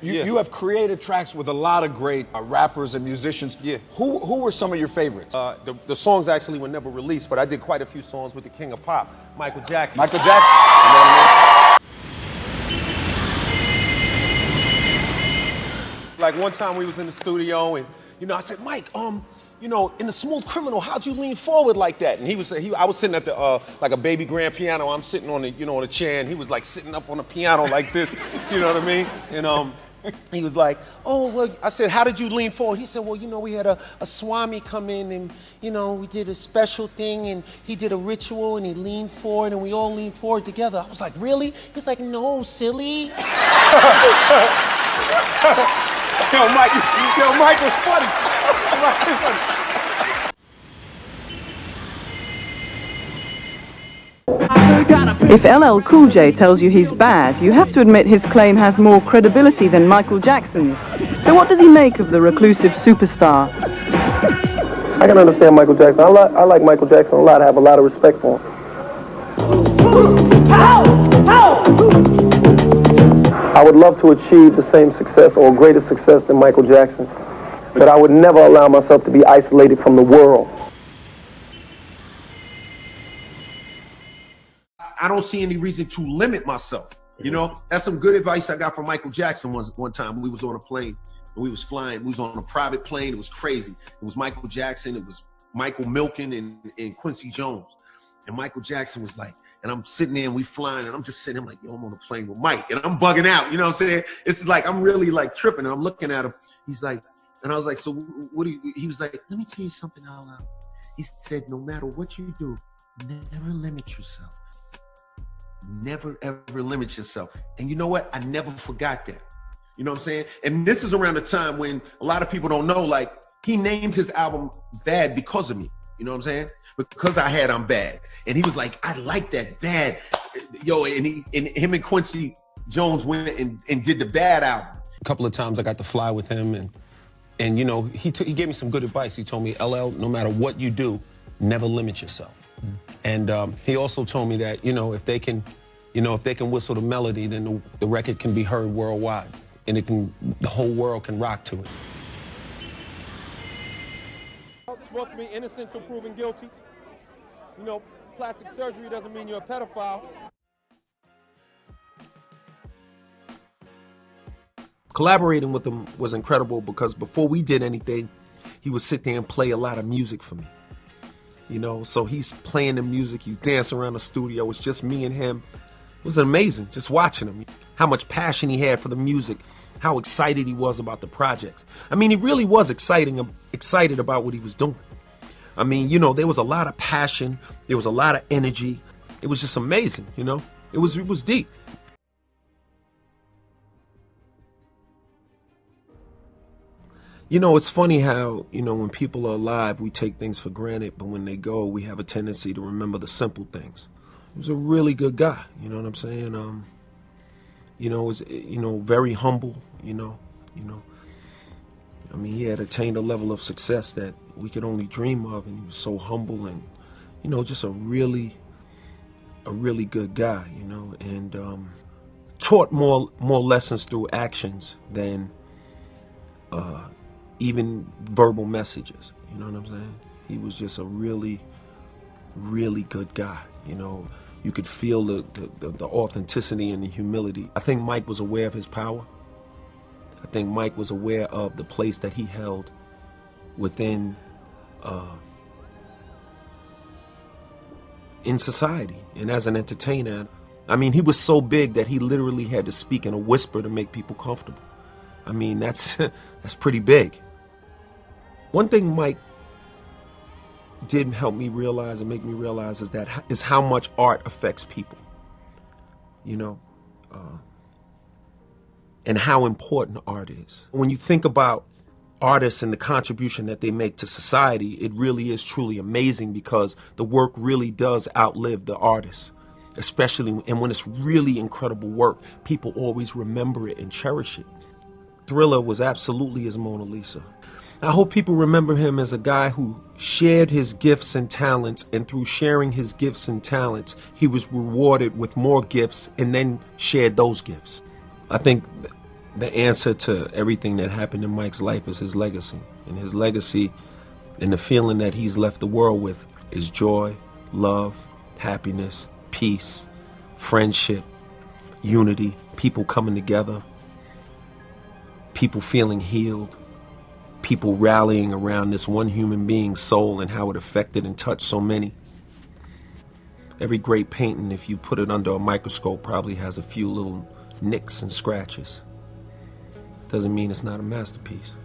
You have created tracks with a lot of great rappers and musicians. Yeah. Who were some of your favorites? The songs actually were never released, but I did quite a few songs with the king of pop, Michael Jackson. Michael Jackson. You know what I mean? Like one time we was in the studio and, I said, Mike, in The Smooth Criminal, how'd you lean forward like that? And I was sitting at the, like a baby grand piano. I'm sitting on the, on a chair, and he was like sitting up on the piano like this, you know what I mean? And he was like, oh, well, I said, how did you lean forward? He said, well, we had a Swami come in and, we did a special thing and he did a ritual and he leaned forward and we all leaned forward together. I was like, really? He was like, no, silly. Mike was funny. If LL Cool J tells you he's bad, you have to admit his claim has more credibility than Michael Jackson's. So what does he make of the reclusive superstar? I can understand Michael Jackson. I like Michael Jackson a lot. I have a lot of respect for him. I would love to achieve the same success or greater success than Michael Jackson, but I would never allow myself to be isolated from the world. I don't see any reason to limit myself. That's some good advice I got from Michael Jackson one time when we was on a plane and we was flying. We was on a private plane. It was crazy. It was Michael Jackson. It was Michael Milken and Quincy Jones. And Michael Jackson was like, and I'm sitting there and we flying and I'm just sitting there like, yo, I'm on a plane with Mike and I'm bugging out. You know what I'm saying? It's like, I'm really like tripping and I'm looking at him. He's like, and I was like, so what do you, he was like, let me tell you something out loud. He said, no matter what you do, never limit yourself. Never, ever limit yourself. And you know what? I never forgot that. You know what I'm saying? And this is around the time when a lot of people don't know, like, he named his album Bad because of me. You know what I'm saying? Because I had I'm Bad. And he was like, I like that, Bad. Yo, and him and Quincy Jones went and did the Bad album. A couple of times I got to fly with him and he gave me some good advice. He told me, LL, no matter what you do, never limit yourself. And he also told me that, if they can whistle the melody, then the record can be heard worldwide and the whole world can rock to it. It's supposed to be innocent till proven guilty. Plastic surgery doesn't mean you're a pedophile. Collaborating with him was incredible because before we did anything, he would sit there and play a lot of music for me. So he's playing the music, he's dancing around the studio, it's just me and him. It was amazing just watching him, how much passion he had for the music, how excited he was about the projects. I mean, he really was excited about what he was doing. I mean, there was a lot of passion, there was a lot of energy. It was just amazing, it was deep. It's funny how, when people are alive, we take things for granted, but when they go, we have a tendency to remember the simple things. He was a really good guy, you know what I'm saying? Was, very humble, I mean, he had attained a level of success that we could only dream of, and he was so humble and, just a really good guy, and taught more lessons through actions than even verbal messages, you know what I'm saying? He was just a really good guy, You could feel the authenticity and the humility. I think Mike was aware of his power. I think Mike was aware of the place that he held within, in society and as an entertainer. I mean, he was so big that he literally had to speak in a whisper to make people comfortable. I mean, that's pretty big. One thing Mike did help me realize and make me realize is how much art affects people, and how important art is. When you think about artists and the contribution that they make to society, it really is truly amazing because the work really does outlive the artist, especially and when it's really incredible work, people always remember it and cherish it. Thriller was absolutely his Mona Lisa. I hope people remember him as a guy who shared his gifts and talents, and through sharing his gifts and talents, he was rewarded with more gifts and then shared those gifts. I think The answer to everything that happened in Mike's life is his legacy. And his legacy and the feeling that he's left the world with is joy, love, happiness, peace, friendship, unity, people coming together, people feeling healed, people rallying around this one human being's soul and how it affected and touched so many. Every great painting, if you put it under a microscope, probably has a few little nicks and scratches. Doesn't mean it's not a masterpiece.